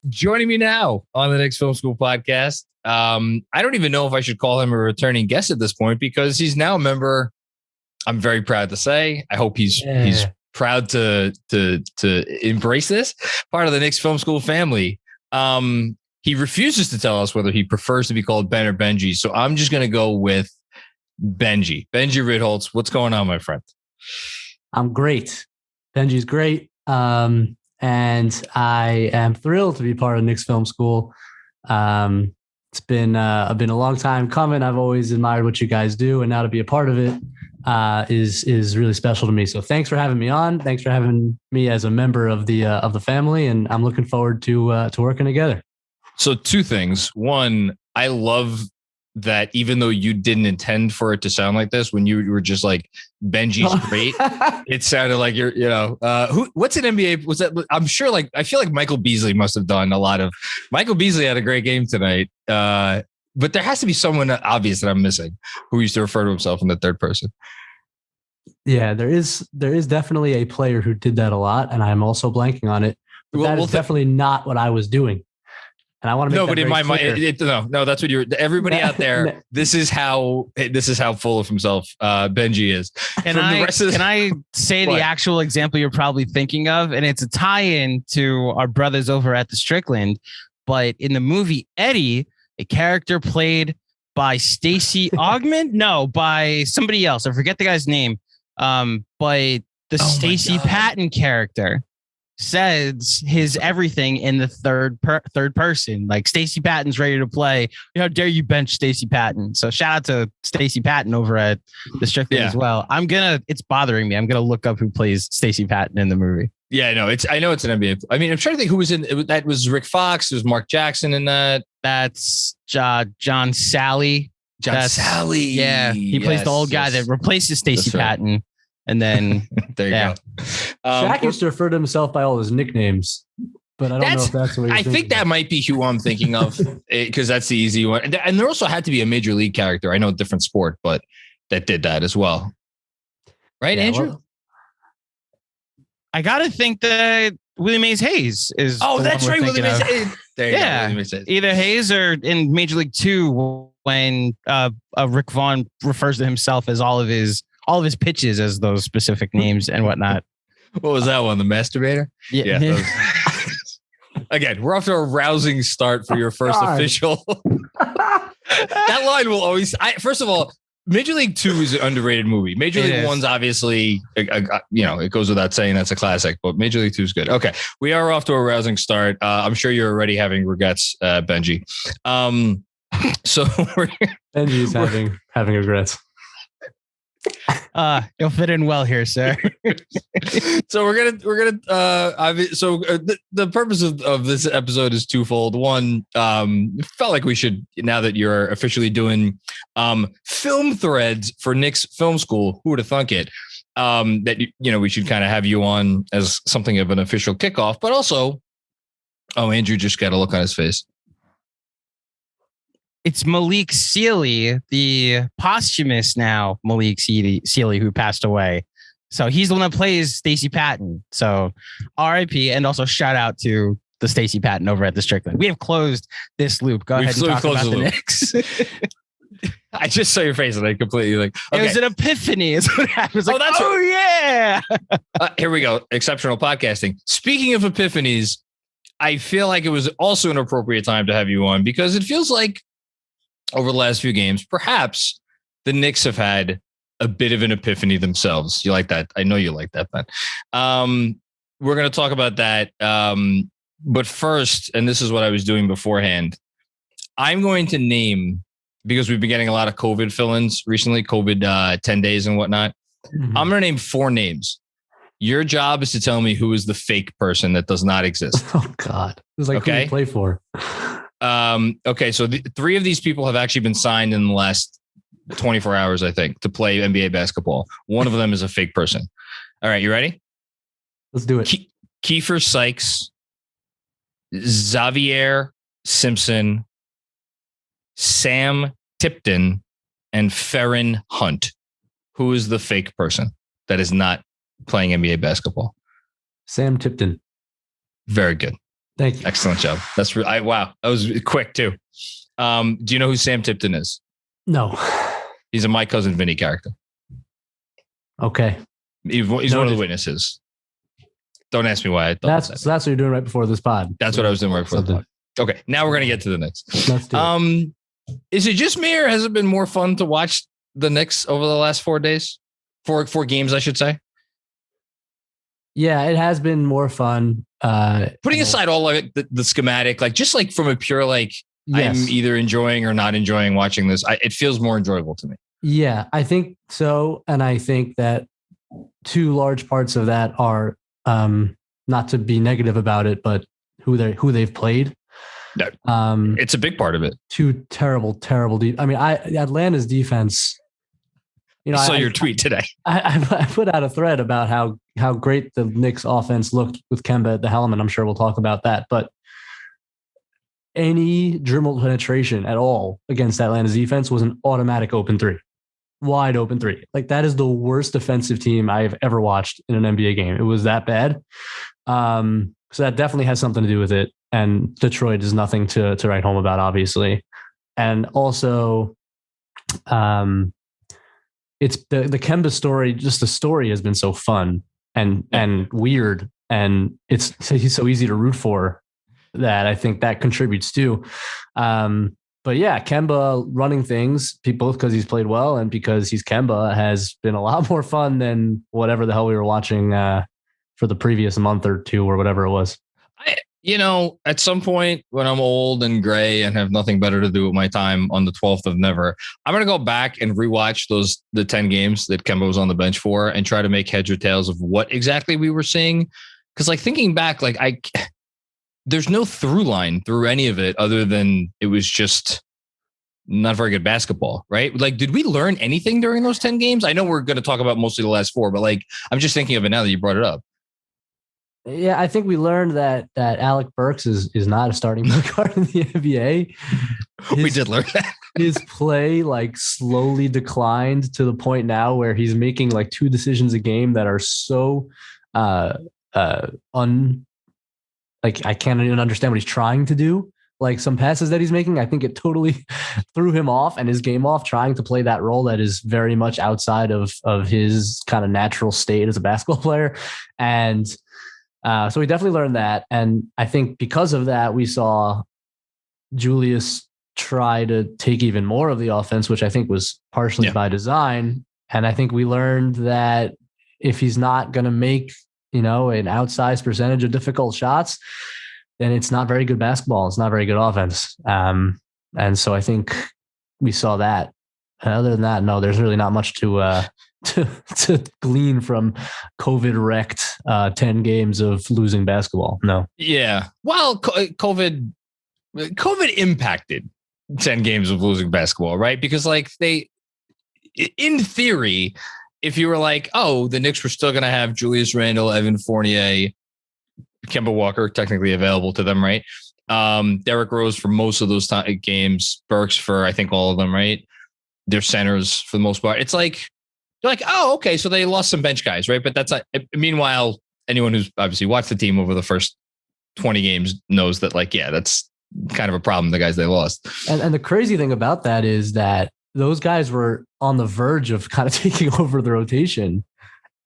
Joining me now on the Knicks Film School Podcast. I don't even know if I should call him a returning guest at this point because he's now a member. I'm very proud to say. I hope he's proud to embrace this part of the Knicks Film School family. He refuses to tell us whether he prefers to be called Ben or Benji, so I'm just going to go with Benji. Benji Ritholtz, what's going on, my friend? I'm great. Benji's great. And I am thrilled to be part of Knicks Film School. It's been a long time coming. I've always admired what you guys do, and now to be a part of it is really special to me. So thanks for having me on. Thanks for having me as a member of the family, and I'm looking forward to working together. So two things. One, I love that even though you didn't intend for it to sound like this, when you were just like, Benji's great, it sounded like you're, what's an NBA? Was that? I'm sure, I feel like Michael Beasley must have done a lot of. Michael Beasley had a great game tonight, but there has to be someone obvious that I'm missing who used to refer to himself in the third person. Yeah, there is definitely a player who did that a lot, and I'm also blanking on it. But that is definitely not what I was doing. And I want to make but in my mind, no, that's what you're. Everybody out there, this is how full of himself Benji is. Can I say the actual example you're probably thinking of? And it's a tie-in to our brothers over at the Strickland. But in the movie Eddie, a character played by Stacey Augmon, by somebody else. I forget the guy's name. But the Stacey Patton character says his everything in the third person. Like, Stacey Patton's ready to play. How dare you bench Stacey Patton? So shout out to Stacey Patton over at the Strickland as well. It's bothering me. I'm gonna look up who plays Stacey Patton in the movie. Yeah, no, I know it's an NBA. I mean, I'm trying to think who was in it. That was Rick Fox. It was Mark Jackson in that. That's John Sally. Sally. Yeah, he plays the old guy that replaces Stacey Patton. And then there you go. Shaq used to refer to himself by all his nicknames, but I don't know if that's what I think that might be who I'm thinking of, because that's the easy one. And there also had to be a major league character. I know a different sport, but that did that as well. Right, Andrew? Well, I got to think that Willie Mays Hayes is. Oh, that's right. Willie Mays Hayes. There you go. Willie Mays Hayes. Either Hayes or in Major League 2 when Rick Vaughn refers to himself as all of his pitches as those specific names and whatnot. What was that one? The masturbator? Yeah. Again, we're off to a rousing start for your first official. That line will always. First of all, Major League 2 is an underrated movie. Major League 1's obviously, it goes without saying that's a classic, but Major League 2 is good. Okay, we are off to a rousing start. I'm sure you're already having regrets, Benji. So Benji's having regrets. You'll fit in well here, sir. So the purpose of this episode is twofold. One, felt like we should, now that you're officially doing film threads for Knicks Film School, who would have thunk it, that we should kind of have you on as something of an official kickoff. But also, Andrew just got a look on his face. It's Malik Sealy, the posthumous now Malik Sealy, who passed away. So he's the one that plays Stacey Patton. So RIP, and also shout out to the Stacey Patton over at the Strickland. We have closed this loop. Go ahead and talk about the Knicks. I just saw your face and I completely okay. It was an epiphany. Is what happens. Yeah. Here we go. Exceptional podcasting. Speaking of epiphanies, I feel like it was also an appropriate time to have you on because it feels like over the last few games, perhaps the Knicks have had a bit of an epiphany themselves. You like that? I know you like that, Ben. We're going to talk about that. But first, and this is what I was doing beforehand, I'm going to name, because we've been getting a lot of COVID fill-ins recently, COVID 10 days and whatnot. Mm-hmm. I'm going to name 4 names. Your job is to tell me who is the fake person that does not exist. Oh, God. It was like who you play for. Okay, so 3 of these people have actually been signed in the last 24 hours, I think, to play NBA basketball. One of them is a fake person. All right, you ready? Let's do it. Kiefer Sykes, Xavier Simpson, Sam Tipton, and Ferren Hunt. Who is the fake person that is not playing NBA basketball? Sam Tipton. Very good. Thank you. Excellent job. That's wow. That was quick too. Do you know who Sam Tipton is? No. He's a My Cousin Vinny character. Okay. He's one of the witnesses. Don't ask me why. So that's what you're doing right before this pod. That's what I was doing right before the pod. Okay. Now we're going to get to the Knicks. Let's do it. Is it just me or has it been more fun to watch the Knicks over the last 4 days? Four games, I should say. Yeah, it has been more fun. Putting aside all of it, the schematic, like just like from a pure, like yes. I'm either enjoying or not enjoying watching this. It feels more enjoyable to me. Yeah, I think so. And I think that two large parts of that are not to be negative about it, but who they've played. No, it's a big part of it. Two terrible. Atlanta's defense. I saw your tweet today. I put out a thread about how great the Knicks offense looked with Kemba at the helm, and I'm sure we'll talk about that. But any dribble penetration at all against Atlanta's defense was an automatic open three. Wide open three. Like that is the worst defensive team I've ever watched in an NBA game. It was that bad. So that definitely has something to do with it. And Detroit is nothing to write home about, obviously. And also, it's the Kemba story. Just the story has been so fun and weird, and he's so easy to root for that I think that contributes too. But yeah, Kemba running things, both because he's played well and because he's Kemba, has been a lot more fun than whatever the hell we were watching for the previous month or two or whatever it was. At some point when I'm old and gray and have nothing better to do with my time on the 12th of never, I'm going to go back and rewatch the 10 games that Kemba was on the bench for and try to make heads or tails of what exactly we were seeing. Because like thinking back, like there's no through line through any of it other than it was just not very good basketball, right? Like, did we learn anything during those 10 games? I know we're going to talk about mostly the last 4, but like, I'm just thinking of it now that you brought it up. Yeah, I think we learned that Alec Burks is not a starting point guard in the NBA. We did learn that. His play like slowly declined to the point now where he's making like 2 decisions a game that are so like I can't even understand what he's trying to do. Like some passes that he's making, I think it totally threw him off and his game off, trying to play that role that is very much outside of his kind of natural state as a basketball player. And so we definitely learned that. And I think because of that, we saw Julius try to take even more of the offense, which I think was partially by design. And I think we learned that if he's not going to make, an outsized percentage of difficult shots, then it's not very good basketball. It's not very good offense. And so I think we saw that. And other than that, no, there's really not much to glean from COVID-wrecked 10 games of losing basketball. No. Yeah. Well, COVID impacted 10 games of losing basketball, right? Because like in theory, if you were like, oh, the Knicks were still going to have Julius Randle, Evan Fournier, Kemba Walker technically available to them, right? Derrick Rose for most of those games, Burks for I think all of them, right? They're centers for the most part. It's like you're like, oh, okay, so they lost some bench guys, right? But that's not. Meanwhile, anyone who's obviously watched the team over the first 20 games knows that, like, yeah, that's kind of a problem. The guys they lost, and the crazy thing about that is that those guys were on the verge of kind of taking over the rotation.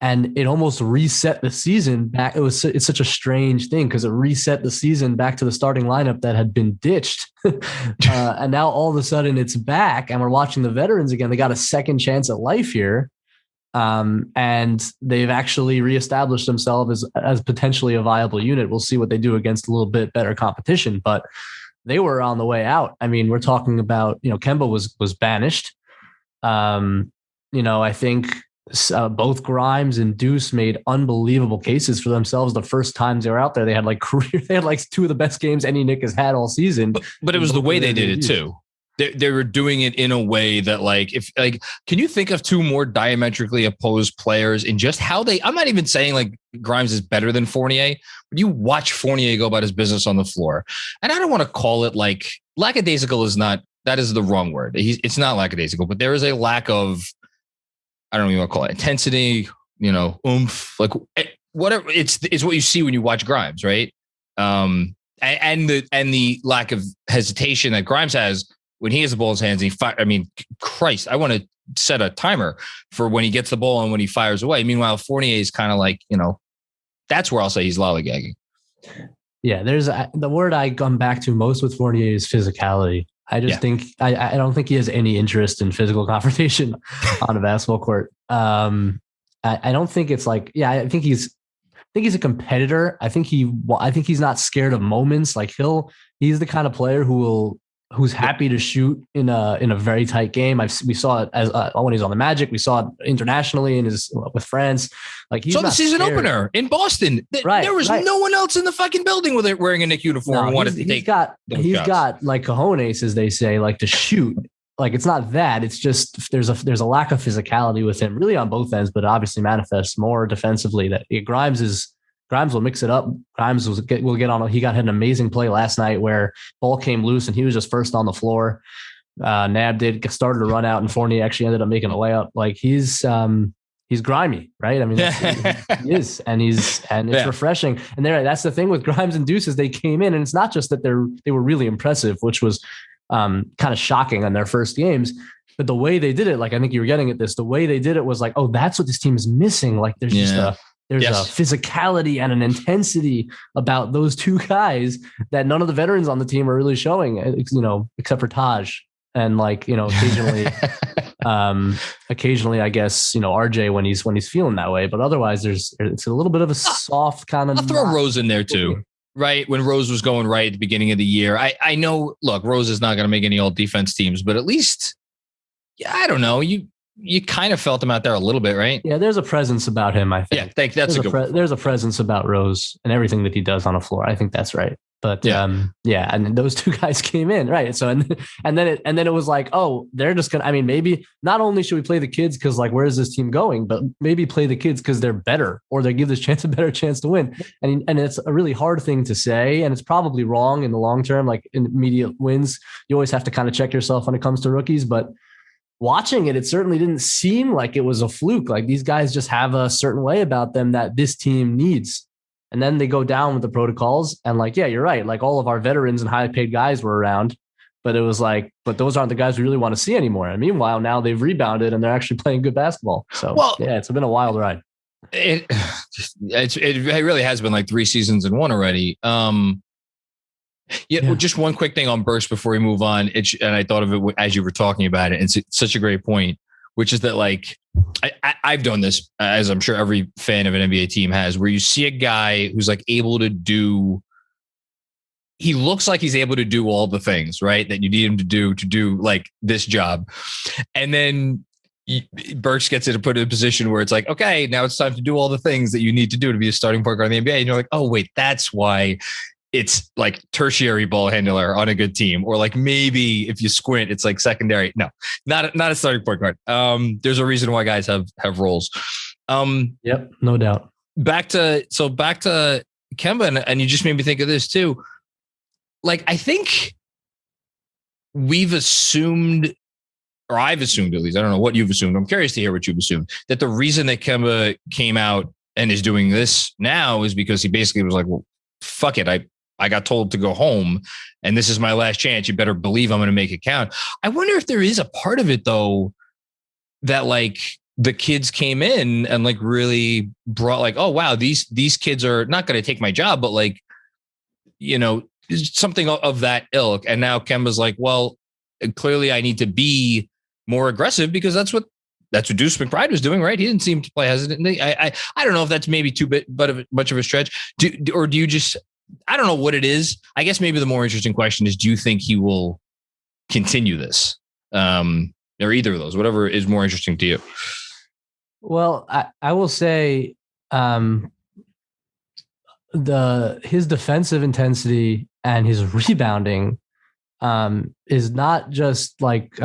And it almost reset the season back. It's such a strange thing because it reset the season back to the starting lineup that had been ditched. And now all of a sudden it's back and we're watching the veterans again. They got a second chance at life here. And they've actually reestablished themselves as potentially a viable unit. We'll see what they do against a little bit better competition, but they were on the way out. I mean, we're talking about, Kemba was banished. I think both Grimes and Deuce made unbelievable cases for themselves the first times they were out there. They had like 2 of the best games any Knick has had all season. But it was the way they did it too. They were doing it in a way that can you think of 2 more diametrically opposed players in just how I'm not even saying like Grimes is better than Fournier, but you watch Fournier go about his business on the floor. And I don't want to call it like lackadaisical that is the wrong word. It's not lackadaisical, but there is a lack of, I don't even want to call it intensity, oomph, like whatever. It's what you see when you watch Grimes, right? And and the lack of hesitation that Grimes has when he has the ball in his hands. I mean, Christ, I want to set a timer for when he gets the ball and when he fires away. Meanwhile, Fournier is kind of like, that's where I'll say he's lollygagging. Yeah, there's the word I come back to most with Fournier is physicality. I just think I don't think he has any interest in physical confrontation on a basketball court. I don't think it's like, I think he's a competitor. I think he's not scared of moments. Like he's the kind of player who's happy to shoot in a very tight game. We saw it as when he's on the Magic. We saw it internationally with France. Like he's the season opener in Boston. There was no one else in the fucking building with it wearing a Knicks uniform. He's got like cojones, as they say, like to shoot. Like it's not that. It's just there's a lack of physicality with him, really on both ends, but obviously manifests more defensively. That Grimes will mix it up. Grimes will get on. He got an amazing play last night where ball came loose and he was just first on the floor. Nab started to run out and Fournier actually ended up making a layup. Like he's grimy, right? I mean, he is, and it's refreshing. And that's the thing with Grimes and Deuce is they came in, and it's not just that they were really impressive, which was kind of shocking on their first games, but the way they did it, like I think you were getting at this, the way they did it was like, oh, that's what this team is missing. Like there's just a physicality and an intensity about those two guys that none of the veterans on the team are really showing, except for Taj. And like, occasionally, I guess, RJ when he's feeling that way, but otherwise it's a little bit of a soft kind of. I'll throw Rose in there too, right? When Rose was going right at the beginning of the year, I know, look, Rose is not going to make any all defense teams, but at least, I don't know. You kind of felt him out there a little bit, right? Yeah, there's a presence about him, I think. Yeah, that's there's a presence about Rose and everything that he does on the floor. I think that's right. But and those two guys came in, right? So and then it was like, oh, they're just gonna. I mean, maybe not only should we play the kids because like where is this team going, but maybe play the kids because they're better or they give this a better chance to win. And it's a really hard thing to say, and it's probably wrong in the long term. Like in immediate wins, you always have to kind of check yourself when it comes to rookies, but. Watching it certainly didn't seem like it was a fluke. Like these guys just have a certain way about them that this team needs. And then they go down with the protocols and like, yeah, you're right. Like all of our veterans and high paid guys were around, but it was like, but those aren't the guys we really want to see anymore. And meanwhile, now they've rebounded and they're actually playing good basketball. So it's been a wild ride. It really has been like 3 seasons in one already. Just one quick thing on Burks before we move on. And I thought of it as you were talking about it. It's such a great point, which is that like I've done this, as I'm sure every fan of an NBA team has, where you see a guy who's like able to do. He looks like he's able to do all the things, right, that you need him to do like this job, and then Burks gets it to put in a position where it's like, okay, now it's time to do all the things that you need to do to be a starting point guard in the NBA, and you're like, oh wait, that's why. It's like tertiary ball handler on a good team, or like maybe if you squint, it's like secondary. No, not a starting point guard. There's a reason why guys have roles. Yep, no doubt. Back to Kemba, and you just made me think of this too. Like I think we've assumed, or I've assumed at least, I don't know what you've assumed. I'm curious to hear what you've assumed, that the reason that Kemba came out and is doing this now is because he basically was like, well, fuck it. I got told to go home and this is my last chance. You better believe I'm going to make it count. I wonder if there is a part of it though, that like the kids came in and like really brought like, oh wow, these kids are not going to take my job, but like, something of that ilk. And now Kemba's like, well, clearly I need to be more aggressive because that's what Deuce McBride was doing, right? He didn't seem to play hesitantly. I don't know if that's maybe much of a stretch. Do you just, I don't know what it is. I guess maybe the more interesting question is, do you think he will continue this? Or either of those, whatever is more interesting to you. Well, I will say his defensive intensity and his rebounding is not just unlike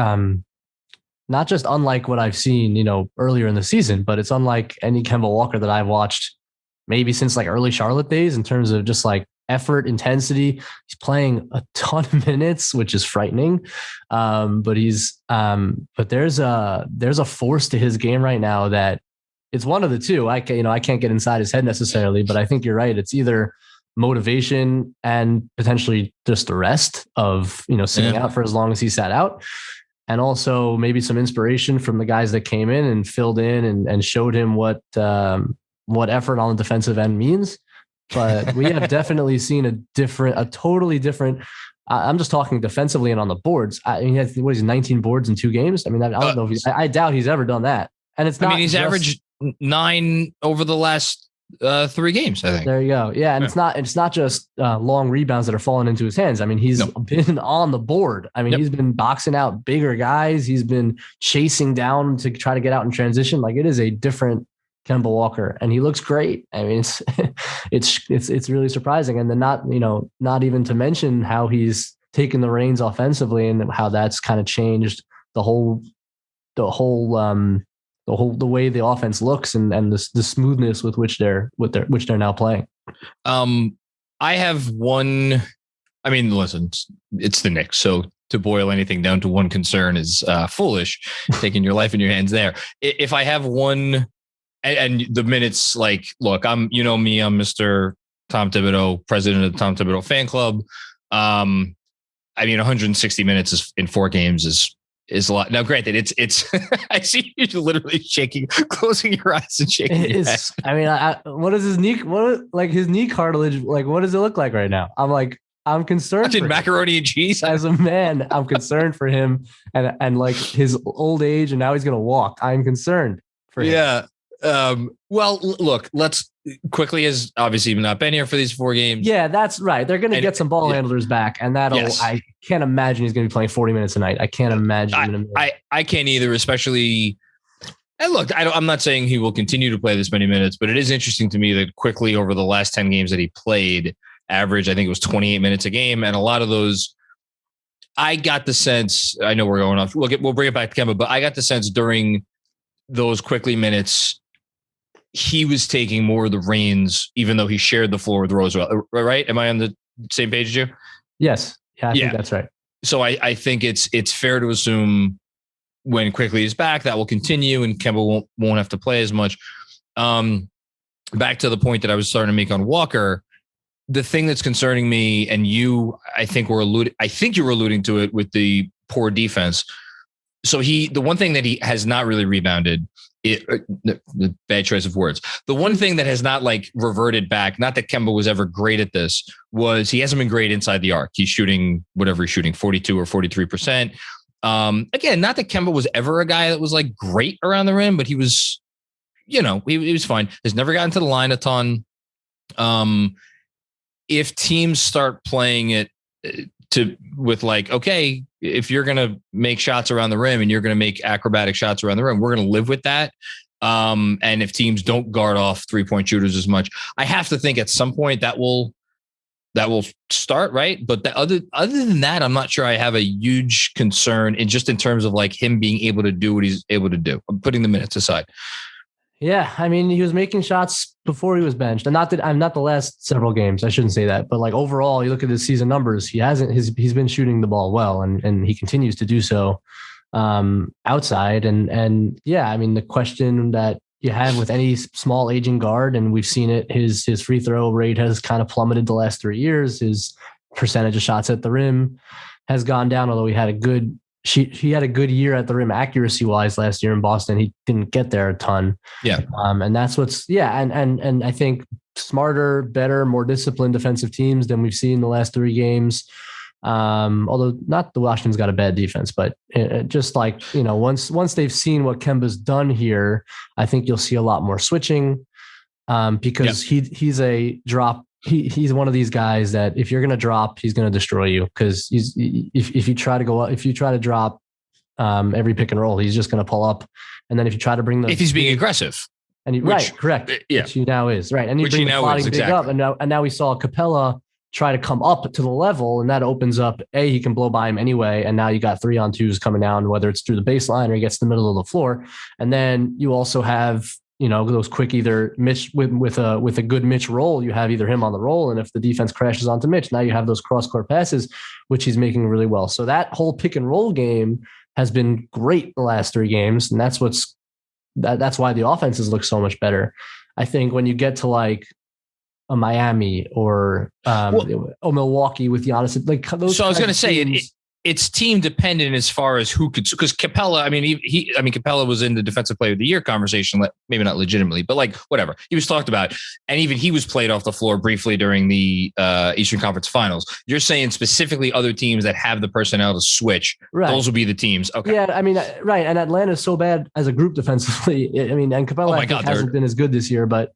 what I've seen, earlier in the season, but it's unlike any Kemba Walker that I've watched maybe since like early Charlotte days in terms of just like effort, intensity. He's playing a ton of minutes, which is frightening. But there's a force to his game right now that it's one of the two. I can't get inside his head necessarily, but I think you're right. It's either motivation and potentially just the rest of, sitting out for as long as he sat out. And also maybe some inspiration from the guys that came in and filled in and showed him what effort on the defensive end means. But we have definitely seen a totally different. I'm just talking defensively and on the boards. He has 19 boards in 2 games. I don't know if I doubt he's ever done that. And it's not. He's averaged 9 over the last 3 games, I think. There you go. Yeah. And it's not just long rebounds that are falling into his hands. He's been on the board. He's been boxing out bigger guys. He's been chasing down to try to get out in transition. Like, it is a different Kemba Walker, and he looks great. It's really surprising. And then not even to mention how he's taken the reins offensively and how that's kind of changed the way the offense looks and the smoothness with which they're now playing. I have one. Listen, it's the Knicks, so to boil anything down to one concern is foolish. Taking your life in your hands there. If I have one, and the minutes, like, look, I'm me, I'm Mr. Tom Thibodeau, president of the Tom Thibodeau fan club. 160 minutes in 4 games is a lot. Now, granted, it's I see you literally closing your eyes and shaking your head. What is his knee? His knee cartilage? Like, what does it look like right now? I'm concerned. For macaroni and cheese. As a man, I'm concerned for him and like his old age, and now he's gonna walk. I'm concerned for him. Yeah. Well, look, let's quickly, has obviously not been here for these 4 games. Yeah, that's right. They're going to get some ball handlers back, and I can't imagine he's going to be playing 40 minutes a night. I can't imagine. I can't either, especially. And look, I'm not saying he will continue to play this many minutes, but it is interesting to me that quickly over the last 10 games that he played, average, I think it was 28 minutes a game. And a lot of those, I got the sense, I know we're going off, we'll bring it back to Kemba, but I got the sense during those quickly minutes, he was taking more of the reins, even though he shared the floor with Roosevelt, right? Am I on the same page as you? Yes. Yeah, I think that's right. So I think it's fair to assume when Quickly is back, that will continue and Kemba won't have to play as much. Back to the point that I was starting to make on Walker, the thing that's concerning me, and I think you were alluding to it with the poor defense. So the one thing that he has not really rebounded, the bad choice of words. The one thing that has not like reverted back, not that Kemba was ever great at this, was he hasn't been great inside the arc. He's shooting whatever he's shooting, 42 or 43%. Again, not that Kemba was ever a guy that was like great around the rim, but he was, he was fine. Has never gotten to the line a ton. If teams start playing it with like, okay, if you're going to make shots around the rim and you're going to make acrobatic shots around the rim, we're going to live with that. And if teams don't guard off 3-point shooters as much, I have to think at some point that will start, right? But other than that, I'm not sure I have a huge concern in terms of like him being able to do what he's able to do. I'm putting the minutes aside. Yeah, he was making shots before he was benched, and not the last several games. I shouldn't say that, but like overall, you look at his season numbers. He's been shooting the ball well, and he continues to do so outside. And yeah, the question that you have with any small aging guard, and we've seen it, his free throw rate has kind of plummeted the last 3 years. His percentage of shots at the rim has gone down, although he had a good year at the rim accuracy wise last year in Boston. He didn't get there a ton. Yeah. And that's and I think smarter, better, more disciplined defensive teams than we've seen the last 3 games. Although not the Washington's got a bad defense, but just like, once they've seen what Kemba's done here, I think you'll see a lot more switching because he's a drop. He's one of these guys that if you're going to drop, he's going to destroy you. Cause if you try to drop every pick and roll, he's just going to pull up. And then if you try to bring if he's being aggressive and correct. Yeah. Which he now is right. And you bring the plotting big up and now we saw Capella try to come up to the level, and that opens up he can blow by him anyway. And now you got 3-on-2s coming down, whether it's through the baseline or he gets to the middle of the floor. And then you also have, those quick either Mitch with a good Mitch roll, you have either him on the roll. And if the defense crashes onto Mitch, now you have those cross court passes, which he's making really well. So that whole pick and roll game has been great the last 3 games. And that's why the offenses look so much better. I think when you get to like Miami or Milwaukee with Giannis. Like those. So I was going to say it's team dependent as far as who could, because Capella, I mean, Capella was in the defensive player of the year conversation, maybe not legitimately, but like whatever he was talked about. And even he was played off the floor briefly during the Eastern Conference Finals. You're saying specifically other teams that have the personnel to switch. Right. Those will be the teams. Okay. Yeah. I mean, right. And Atlanta's so bad as a group defensively. I mean, and Capella hasn't been as good this year, but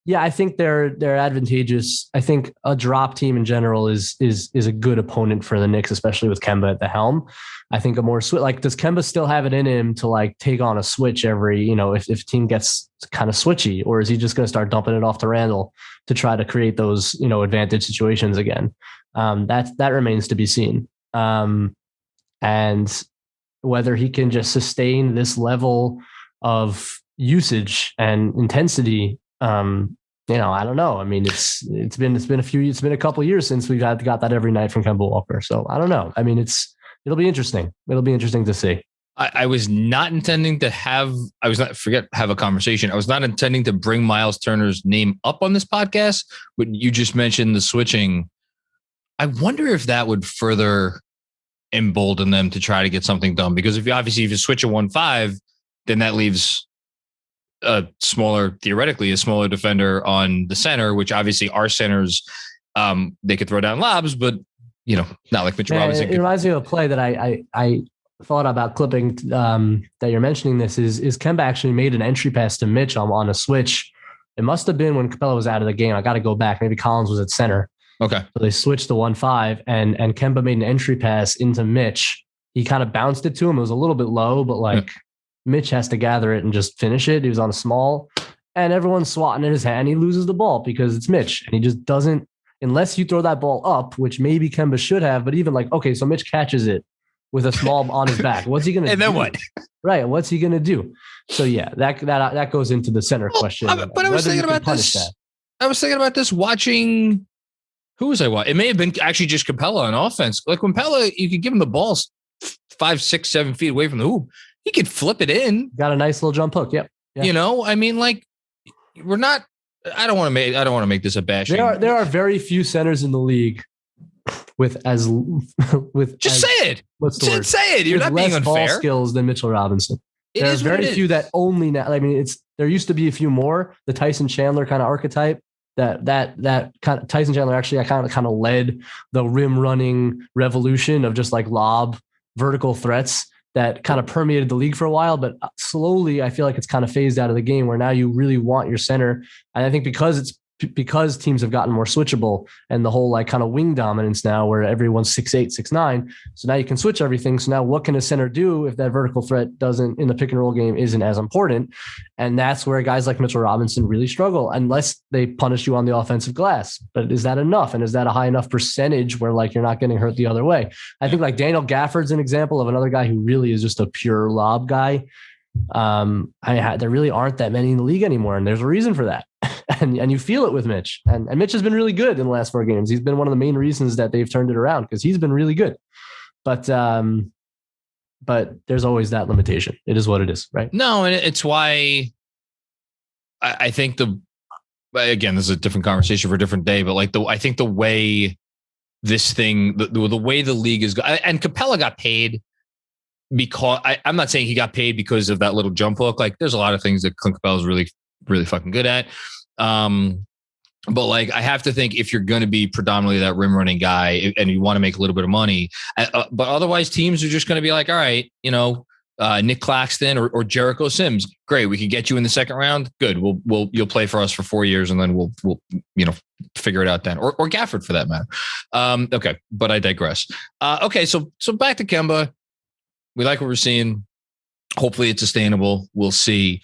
yeah, I think they're advantageous. I think a drop team in general is a good opponent for the Knicks, especially with Kemba at the helm. I think does Kemba still have it in him to like take on a switch every, if a team gets kind of switchy, or is he just going to start dumping it off to Randle to try to create those, advantage situations again? That remains to be seen. And whether he can just sustain this level of usage and intensity, I don't know. I mean, it's been a couple of years since we've got that every night from Kemba Walker. So I don't know. I mean, it'll be interesting. It'll be interesting to see. I was not intending to have a conversation. I was not intending to bring Miles Turner's name up on this podcast, but you just mentioned the switching. I wonder if that would further embolden them to try to get something done, because if you switch a 1-5, then that leaves theoretically a smaller defender on the center, which obviously our centers, they could throw down lobs, but not like Mitchell Robinson. It reminds me of a play that I thought about clipping that you're mentioning. This is Kemba actually made an entry pass to Mitch on a switch. It must have been when Capella was out of the game. I got to go back. Maybe Collins was at center. Okay. So they switched to 1-5 and Kemba made an entry pass into Mitch. He kind of bounced it to him. It was a little bit low, but Mitch has to gather it and just finish it. He was on a small and everyone's swatting at his hand. He loses the ball because it's Mitch and he just doesn't, unless you throw that ball up, which maybe Kemba should have, but even so Mitch catches it with a small on his back. What's he going to do? And then what? Right. What's he going to do? So yeah, that goes into the center question. But I was thinking about this. I was thinking about this watching, who was I watching? It may have been actually just Capella on offense. Like when Capella, you could give him the ball 5, 6, 7 feet away from the hoop. He could flip it in. Got a nice little jump hook. Yep. Yeah. I mean, we're not. I don't want to make this a bashing. There are very few centers in the league with Just say it. What's the word? Say it. You're not being unfair. Ball skills than Mitchell Robinson. There are very few that only now. I mean, there used to be a few more. The Tyson Chandler kind of archetype. That kind of Tyson Chandler actually kind of led the rim running revolution of just like lob vertical threats that kind of permeated the league for a while, but slowly I feel like it's kind of phased out of the game where now you really want your center. And I think because teams have gotten more switchable and the whole kind of wing dominance now where everyone's 6'8", 6'9". So now you can switch everything. So now what can a center do if that vertical threat doesn't in the pick and roll game isn't as important? And that's where guys like Mitchell Robinson really struggle unless they punish you on the offensive glass. But is that enough? And is that a high enough percentage where you're not getting hurt the other way? I think Daniel Gafford's an example of another guy who really is just a pure lob guy. There really aren't that many in the league anymore. And there's a reason for that. And you feel it with Mitch. And Mitch has been really good in the last 4 games. He's been one of the main reasons that they've turned it around because he's been really good. But there's always that limitation. It is what it is, right? No, and it's why I think again, this is a different conversation for a different day, but I think the way this thing, the way the league is, and Capella got paid because I'm not saying he got paid because of that little jump hook. There's a lot of things that Clint Capella is really, really fucking good at. But I have to think if you're going to be predominantly that rim running guy and you want to make a little bit of money, but otherwise teams are just going to be all right, Nick Claxton or Jericho Sims. Great. We can get you in the second round. Good. You'll play for us for 4 years and then we'll figure it out then or Gafford for that matter. Okay. But I digress. Okay. So back to Kemba. We like what we're seeing. Hopefully it's sustainable. We'll see.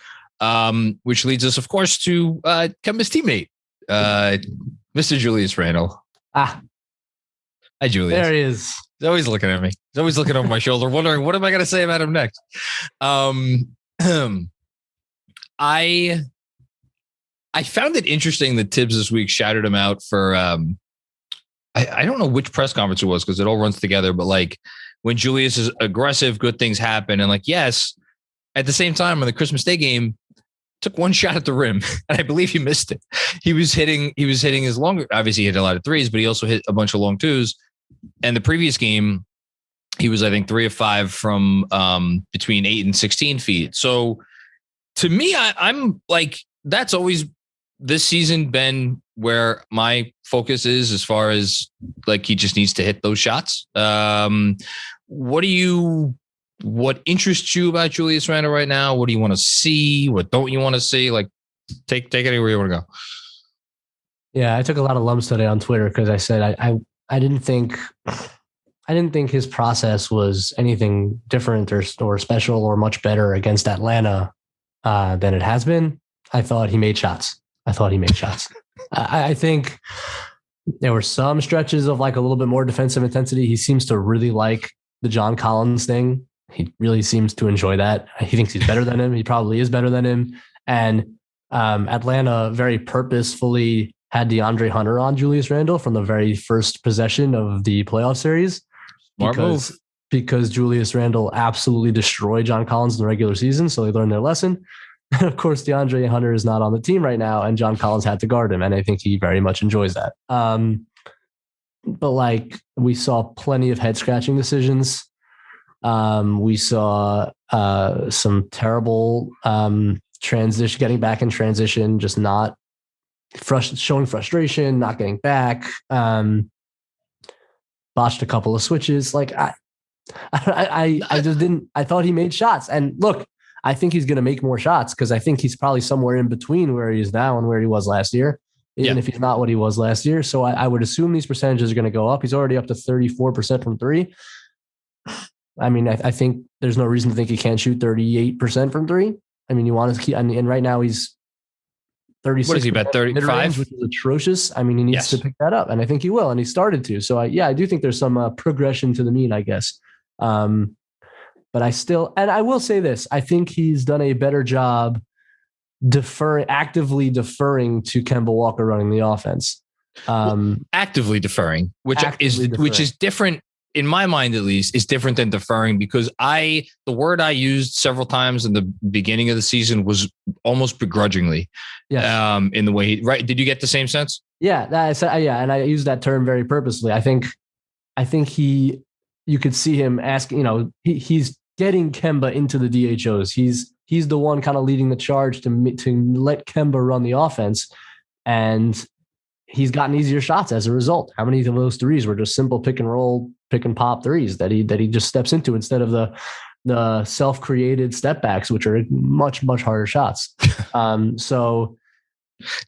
Which leads us, of course, to Kemba's teammate, Mr. Julius Randle. Hi, Julius. There he is. He's always looking at me. He's always looking over my shoulder, wondering what am I going to say about him next. I found it interesting that Tibbs this week shouted him out for. I don't know which press conference it was because it all runs together, but when Julius is aggressive, good things happen, and yes. At the same time, on the Christmas Day game, took one shot at the rim, and I believe he missed it. He was hitting his longer. Obviously, he hit a lot of threes, but he also hit a bunch of long twos. And the previous game, he was, I think, 3 of 5 from between 8 and 16 feet. So to me, I'm like, that's always this season been where my focus is, as far as like, he just needs to hit those shots. What interests you about Julius Randle right now? What do you want to see? What don't you want to see? Like, take it anywhere you want to go. Yeah, I took a lot of lumps today on Twitter because I said I didn't think his process was anything different or special or much better against Atlanta than it has been. I thought he made shots. I think there were some stretches of like a little bit more defensive intensity. He seems to really like the John Collins thing. He really seems to enjoy that. He thinks he's better than him. He probably is better than him. And Atlanta very purposefully had DeAndre Hunter on Julius Randle from the very first possession of the playoff series. Because Julius Randle absolutely destroyed John Collins in the regular season. So they learned their lesson. And of course, DeAndre Hunter is not on the team right now, and John Collins had to guard him. And I think he very much enjoys that. But like, we saw plenty of head scratching decisions. We saw some terrible transition, getting back in transition, just not showing frustration, not getting back. Botched a couple of switches. Like I just didn't. I thought he made shots, and look, I think he's going to make more shots because I think he's probably somewhere in between where he is now and where he was last year, even if he's not what he was last year. So I would assume these percentages are going to go up. He's already up to 34% from three. I mean, I think there's no reason to think he can't shoot 38% from three. I mean, you want to keep, and right now he's 36. What is he, about 35? Which is atrocious. I mean, he needs to pick that up, and I think he will, and he started to. So I do think there's some progression to the mean, I guess. But I will say this, I think he's done a better job actively deferring to Kemba Walker running the offense. Actively deferring, which is different. In my mind, at least, is different than deferring, because the word I used several times in the beginning of the season was almost begrudgingly. Yes. In the way right. Did you get the same sense? Yeah. And I use that term very purposely. I think you could see him asking, he's getting Kemba into the DHOs. He's the one kind of leading the charge to let Kemba run the offense. And he's gotten easier shots as a result. How many of those threes were just simple pick and roll, pick and pop threes that he just steps into instead of the self-created step backs, which are much, much harder shots. So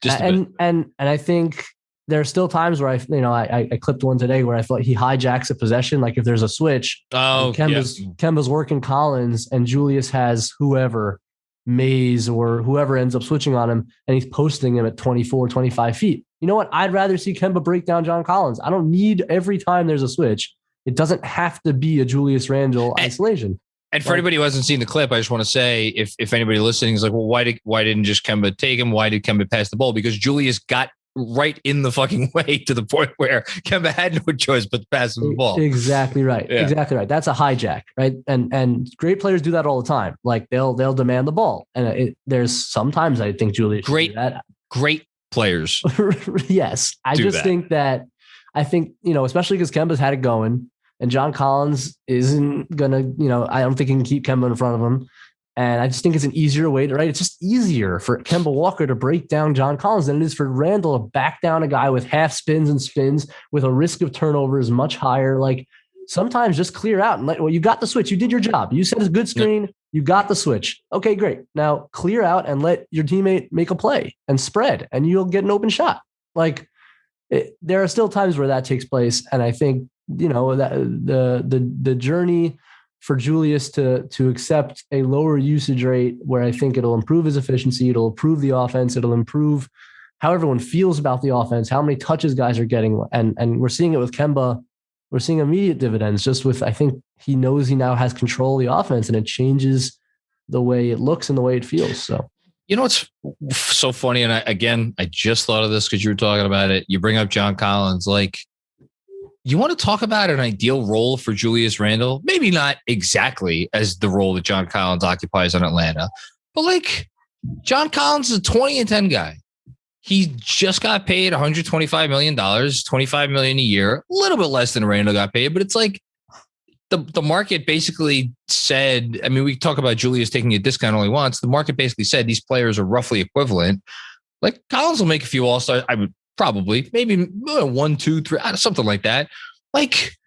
I think there are still times where I clipped one today where I thought he hijacks a possession. Like if there's a switch, Kemba's working Collins and Julius has whoever, Mays or whoever ends up switching on him, and he's posting him at 24, 25 feet. You know what? I'd rather see Kemba break down John Collins. I don't need every time there's a switch. It doesn't have to be a Julius Randle isolation. And for anybody who hasn't seen the clip, I just want to say, if anybody listening is like, well, why didn't just Kemba take him? Why did Kemba pass the ball? Because Julius got right in the fucking way to the point where Kemba had no choice but to pass him the ball. Exactly right. Yeah. Exactly right. That's a hijack, right? And great players do that all the time. Like they'll demand the ball. And there's sometimes I think Julius great players. Yes. I think, especially because Kemba's had it going and John Collins isn't gonna, I don't think he can keep Kemba in front of him. And I just think it's an easier way to, right? It's just easier for Kemba Walker to break down John Collins than it is for Randle to back down a guy with half spins and spins with a risk of turnovers much higher. Like sometimes just clear out and you got the switch. You did your job. You said it's a good screen. Yep. You got the switch. Okay, great. Now clear out and let your teammate make a play and spread and you'll get an open shot. Like there are still times where that takes place. And I think, that the journey for Julius to accept a lower usage rate where I think it'll improve his efficiency, it'll improve the offense, it'll improve how everyone feels about the offense, how many touches guys are getting. And we're seeing it with Kemba. We're seeing immediate dividends just with, I think he knows he now has control of the offense and it changes the way it looks and the way it feels. So, what's so funny. And I just thought of this because you were talking about it. You bring up John Collins, like, you want to talk about an ideal role for Julius Randle? Maybe not exactly as the role that John Collins occupies on Atlanta, but like John Collins is a 20-10 guy. He just got paid $125 million, $25 million a year, a little bit less than Randle got paid, but it's like the market basically said, I mean, we talk about Julius taking a discount only once. The market basically said these players are roughly equivalent. Like Collins will make a few all-stars. I would probably maybe 1, 2, 3, something like that. Like,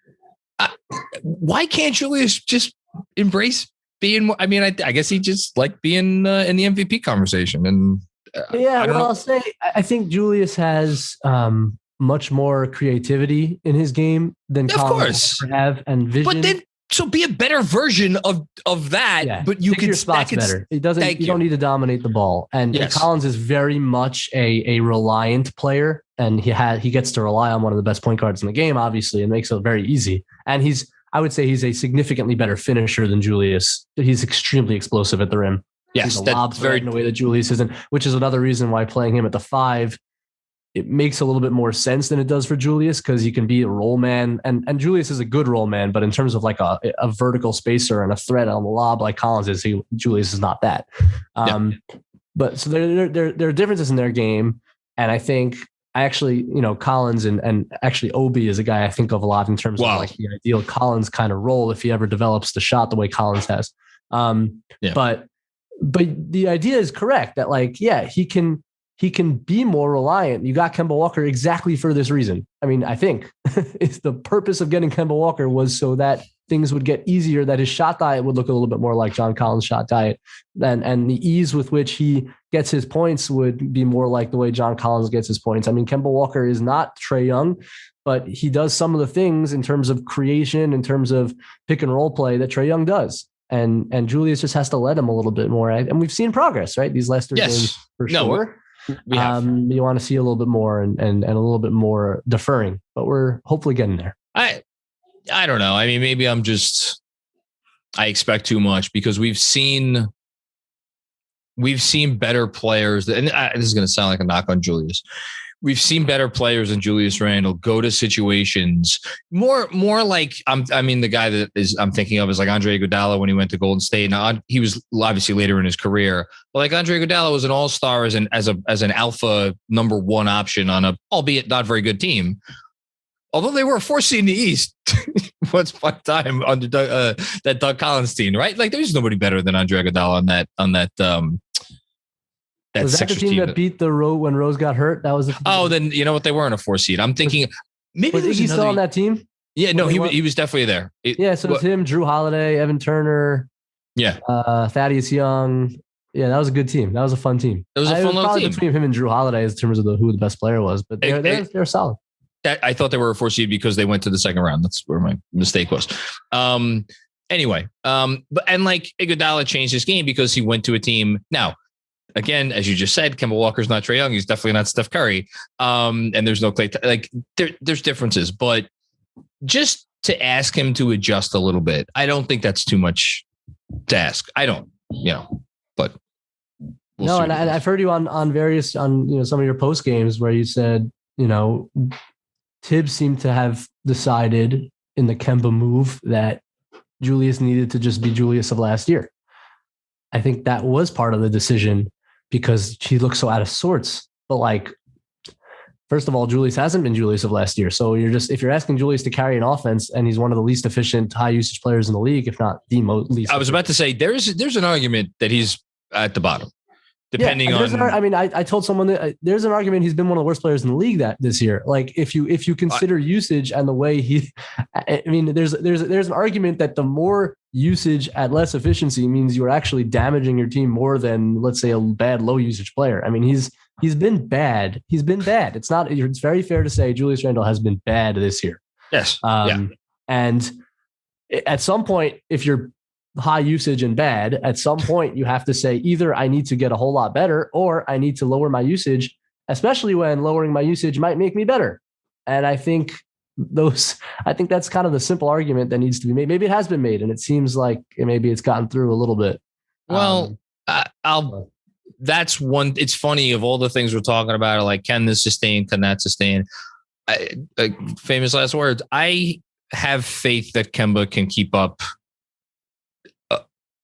why can't Julius just embrace being? I mean, I guess he just liked being in the MVP conversation. And I'll say I think Julius has much more creativity in his game than Collins have, and vision. But then, so be a better version of that. Yeah. But you can your spots better. It doesn't. You don't need to dominate the ball. And Collins is very much a reliant player, and he gets to rely on one of the best point guards in the game, obviously, and makes it very easy. And I would say he's a significantly better finisher than Julius. He's extremely explosive at the rim. Yes, that's very in a way that Julius isn't, which is another reason why playing him at the 5, it makes a little bit more sense than it does for Julius, because he can be a roll man, and Julius is a good roll man, but in terms of like a vertical spacer and a threat on the lob like Collins is, Julius is not that. But so there are differences in their game, and I think Collins and actually Obi is a guy I think of a lot in terms of like the ideal Collins kind of role if he ever develops the shot the way Collins has. But the idea is correct that he can be more reliant. You got Kemba Walker exactly for this reason. I mean, I think it's the purpose of getting Kemba Walker was so that things would get easier, that his shot diet would look a little bit more like John Collins' shot diet, and the ease with which he gets his points would be more like the way John Collins gets his points. I mean, Kemba Walker is not Trae Young, but he does some of the things in terms of creation, in terms of pick and roll play that Trae Young does. And Julius just has to let him a little bit more. And we've seen progress, right? These last 3 games for sure. We have. You want to see a little bit more and a little bit more deferring, but we're hopefully getting there. I don't know. I mean, maybe I expect too much, because we've seen better players. And this is going to sound like a knock on Julius. We've seen better players than Julius Randle go to situations more like the guy that I'm thinking of is like Andre Iguodala when he went to Golden State. Now he was obviously later in his career, but like Andre Iguodala was an all-star as an alpha number 1 option on a albeit not very good team. Although they were a 4 seed in the East once upon a time under that Doug Collins team, right? Like there's nobody better than Andre Iguodala on that. Was that the team that beat the Rose when Rose got hurt? That was. Then you know what? They weren't a 4 seed. I'm thinking maybe was he still on that team? Yeah, no, he was definitely there. So it was him, Drew Holiday, Evan Turner. Yeah, Thaddeus Young. Yeah, that was a good team. That was a fun team. It was a fun little team between him and Drew Holiday in terms of who the best player was. But they're solid. I thought they were a 4 seed because they went to the second round. That's where my mistake was. Anyway, but like Iguodala changed his game because he went to a team now. Again, as you just said, Kemba Walker's not Trae Young. He's definitely not Steph Curry. And there's no Clay. Like there's differences, but just to ask him to adjust a little bit, I don't think that's too much to ask. I don't, but and I've heard you on some of your post games where you said, Tibbs seemed to have decided in the Kemba move that Julius needed to just be Julius of last year. I think that was part of the decision, because he looks so out of sorts. But first of all, Julius hasn't been Julius of last year. So if you're asking Julius to carry an offense, and he's one of the least efficient, high usage players in the league, if not the least. I was about to say there's an argument that he's at the bottom, depending on. I told someone that there's an argument he's been one of the worst players in the league this year. Like if you consider usage and the way there's an argument that the more usage at less efficiency means you're actually damaging your team more than, let's say, a bad low usage player. I mean, he's been bad. He's been bad. It's very fair to say Julius Randle has been bad this year. Yes. And at some point, if you're high usage and bad, at some point you have to say either I need to get a whole lot better or I need to lower my usage, especially when lowering my usage might make me better. And I think that's kind of the simple argument that needs to be made. Maybe it has been made, and it seems like maybe it's gotten through a little bit. Well, that's one. It's funny, of all the things we're talking about, like, can this sustain? Can that sustain? Famous last words. I have faith that Kemba can keep up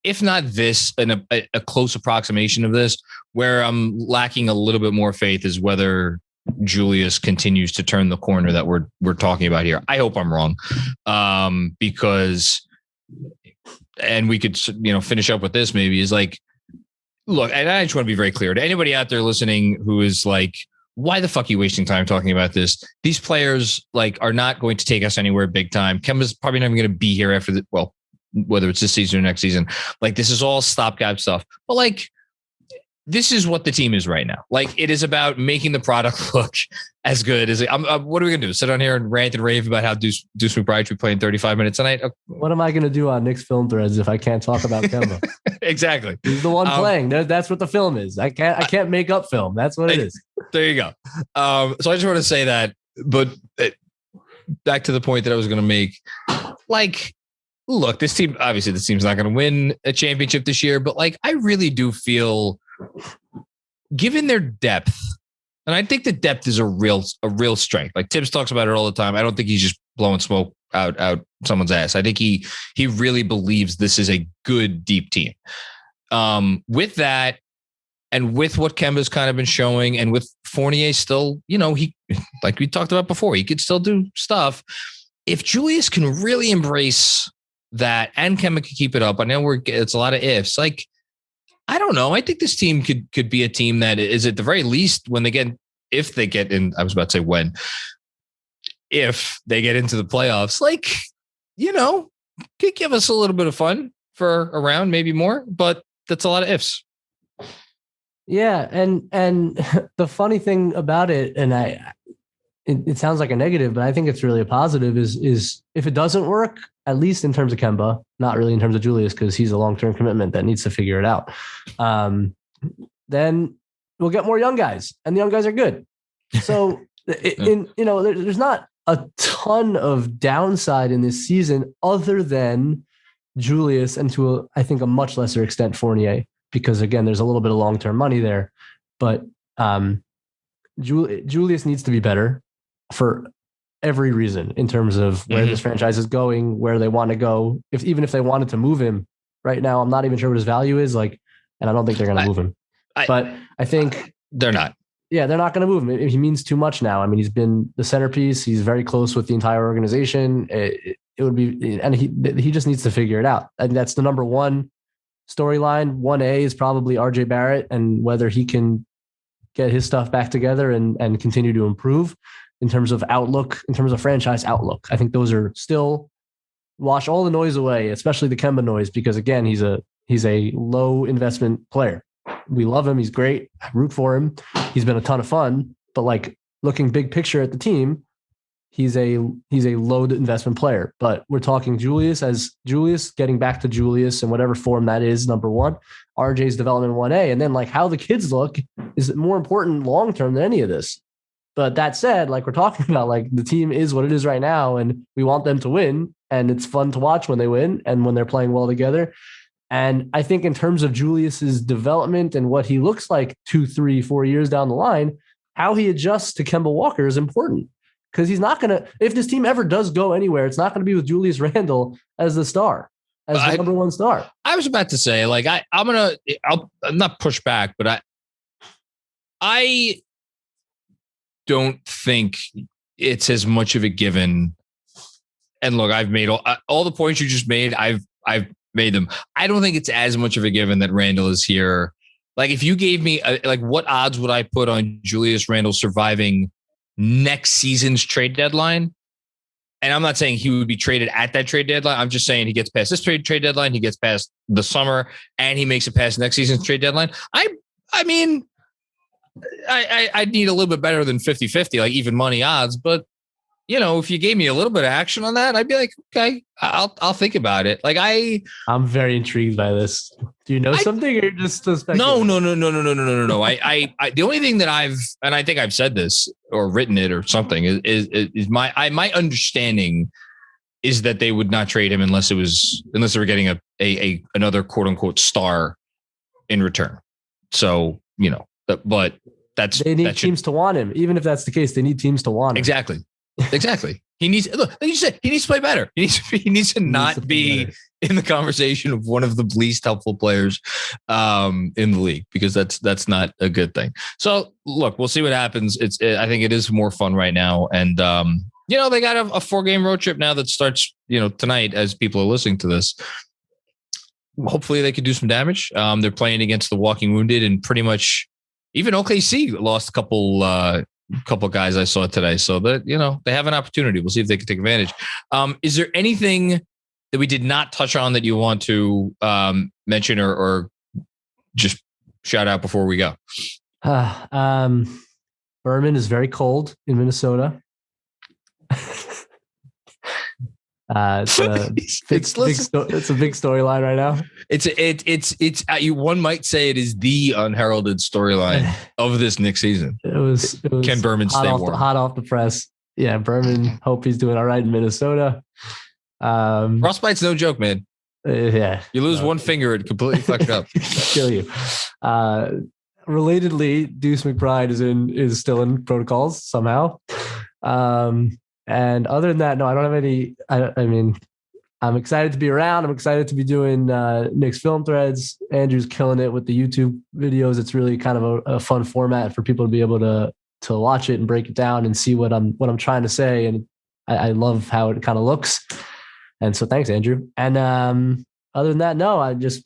if not this, a close approximation of this. Where I'm lacking a little bit more faith is whether Julius continues to turn the corner that we're talking about here. I hope I'm wrong, because, and we could, finish up with this maybe, is like, look, and I just want to be very clear to anybody out there listening who is like, why the fuck are you wasting time talking about this? These players are not going to take us anywhere big time. Kemba's probably not even going to be here after whether it's this season or next season. This is all stopgap stuff, but this is what the team is right now. It is about making the product look as good as what are we going to do? Sit on here and rant and rave about how Deuce McBride should be playing 35 minutes tonight? What am I going to do on Knicks film threads if I can't talk about Kemba? Exactly. He's the one playing. That's what the film is. I can't make up film. That's what it is. There you go. So I just want to say that, but back to the point that I was going to make, look, this team's not going to win a championship this year, but I really do feel, given their depth, and I think the depth is a real strength. Tibbs talks about it all the time. I don't think he's just blowing smoke out someone's ass. I think he really believes this is a good, deep team. With that, and with what Kemba's kind of been showing, and with Fournier still, he, like we talked about before, he could still do stuff. If Julius can really embrace that, and Kemba can keep it up, I know it's a lot of ifs. I don't know. I think this team could be a team that is, at the very least, if they get in, I was about to say when, if they get into the playoffs, could give us a little bit of fun for a round, maybe more, but that's a lot of ifs. Yeah. And the funny thing about it, and it sounds like a negative, but I think it's really a positive, is if it doesn't work, at least in terms of Kemba, not really in terms of Julius, because he's a long-term commitment that needs to figure it out. Then we'll get more young guys, and the young guys are good. So there's not a ton of downside in this season other than Julius, and to I think a much lesser extent Fournier, because again, there's a little bit of long-term money there, but Julius needs to be better for every reason in terms of where this franchise is going, where they want to go. Even if they wanted to move him right now, I'm not even sure what his value is. And I don't think they're going to move him. But I think they're not. Yeah, they're not going to move him. He means too much now. I mean, he's been the centerpiece. He's very close with the entire organization. It would be, and he just needs to figure it out. And that's the number one storyline. 1A is probably RJ Barrett, and whether he can get his stuff back together and continue to improve in terms of outlook, in terms of franchise outlook. I think those are still, wash all the noise away, especially the Kemba noise, because again, he's a low investment player. We love him. He's great. I root for him. He's been a ton of fun, but looking big picture at the team, he's a low investment player. But we're talking Julius getting back to Julius in whatever form that is, number one. RJ's development 1A, and then how the kids look is more important long-term than any of this. But that said, we're talking about, the team is what it is right now, and we want them to win, and it's fun to watch when they win and when they're playing well together. And I think in terms of Julius's development and what he looks like 2, 3, 4 years down the line, how he adjusts to Kemba Walker is important, because he's not going to, if this team ever does go anywhere, it's not going to be with Julius Randle as the star, as the number one star. I was about to say, I'll not push back, but I don't think it's as much of a given. And look, I've made all the points you just made. I've made them. I don't think it's as much of a given that Randle is here. If you gave me what odds would I put on Julius Randle surviving next season's trade deadline? And I'm not saying he would be traded at that trade deadline. I'm just saying he gets past this trade deadline, he gets past the summer, and he makes it past next season's trade deadline. I mean, I'd need a little bit better than 50-50, even money odds. But, if you gave me a little bit of action on that, I'd be like, okay, I'll think about it. I'm very intrigued by this. Do you know something, or you're just speculating? No. I the only thing that I think I've said this or written it or something is my understanding is that they would not trade him unless they were getting another quote unquote star in return. So, but they need teams to want him. Even if that's the case, they need teams to want him. Exactly. He needs, look, like you said, he needs to play better. He needs to not be in the conversation of one of the least helpful players in the league, because that's not a good thing. So look, we'll see what happens. I think it is more fun right now. And, they got a 4-game road trip now that starts, tonight as people are listening to this. Hopefully they could do some damage. They're playing against the Walking Wounded, and pretty much even OKC lost a couple guys I saw today. So that, they have an opportunity. We'll see if they can take advantage. Is there anything that we did not touch on that you want to mention or just shout out before we go? Berman is very cold in Minnesota. It's a big storyline right now. It's one might say it is the unheralded storyline of this Knicks season. It was Can Berman stay warm? Hot off the press. Yeah, Berman. Hope he's doing all right in Minnesota. Frostbite's no joke, man. Yeah, you lose one finger, it completely fucks up. Kill you. Relatedly, Deuce McBride is still in protocols somehow. And other than that, no, I don't have any. I mean, I'm excited to be around. I'm excited to be doing Knicks film threads. Andrew's killing it with the YouTube videos. It's really kind of a fun format for people to be able to watch it and break it down and see what I'm trying to say. And I love how it kind of looks. And so thanks, Andrew. And other than that, no, I just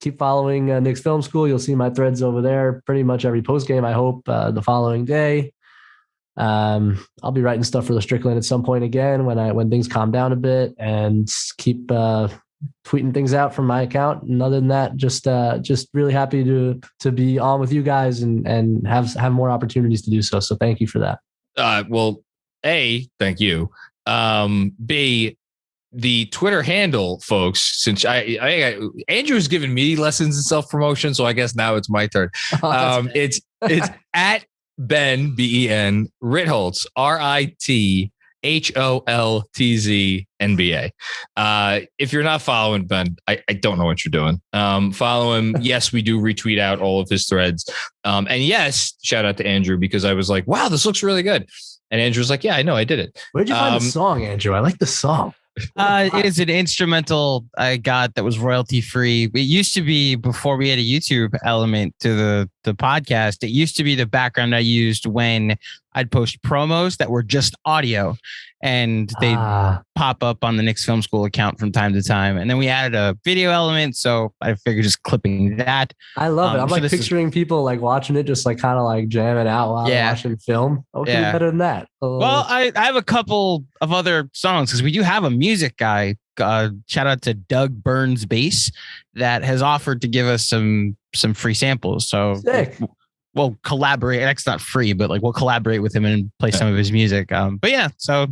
keep following Knicks Film School. You'll see my threads over there pretty much every post game. I hope the following day. I'll be writing stuff for the Strickland at some point again when things calm down a bit, and keep tweeting things out from my account. And other than that, just really happy to be on with you guys and have more opportunities to do so. So thank you for that. Well, A, thank you. B, the Twitter handle, folks, since Andrew's given me lessons in self-promotion, so I guess now it's my turn. It's at Ben, Ben, Ritholtz, Ritholtz, NBA. If you're not following Ben, I don't know what you're doing. Follow him. Yes, we do retweet out all of his threads. And yes, shout out to Andrew, because I was like, wow, this looks really good. And Andrew was like, yeah, I know, I did it. Where'd you find the song, Andrew? I like the song. It is an instrumental I got that was royalty free. It used to be, before we had a YouTube element to the podcast, it used to be the background I used when I'd post promos that were just audio, and they'd pop up on the Knicks Film School account from time to time. And then we added a video element, so I figured just clipping that. I love it. I'm like picturing people like watching it, just like kind of like jamming out while watching film. What could be better than that? Well, I have a couple of other songs, because we do have a music guy. Shout out to Doug Burns Bass, that has offered to give us some free samples. So sick. We'll collaborate. That's not free, but like we'll collaborate with him and play some of his music. But yeah, so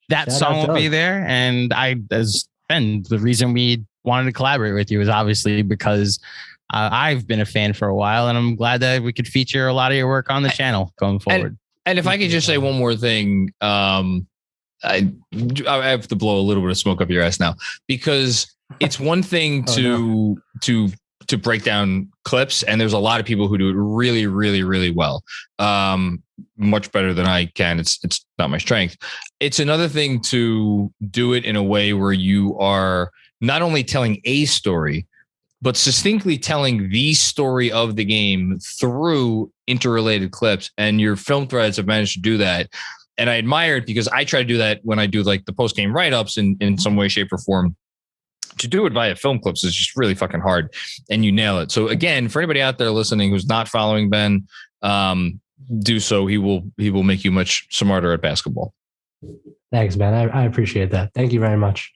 that song will be there. And the reason we wanted to collaborate with you is obviously because I've been a fan for a while, and I'm glad that we could feature a lot of your work on the channel going forward. And if I could just say one more thing, I have to blow a little bit of smoke up your ass now, because it's one thing to break down clips, and there's a lot of people who do it really, really, really well. Much better than I can. It's not my strength. It's another thing to do it in a way where you are not only telling a story, but succinctly telling the story of the game through interrelated clips. And your film threads have managed to do that. And I admire it, because I try to do that when I do like the post-game write-ups in some way, shape, or form. To do it via film clips is just really fucking hard, and you nail it. So again, for anybody out there listening who's not following Ben, do so. He will make you much smarter at basketball. Thanks, man. I appreciate that. Thank you very much.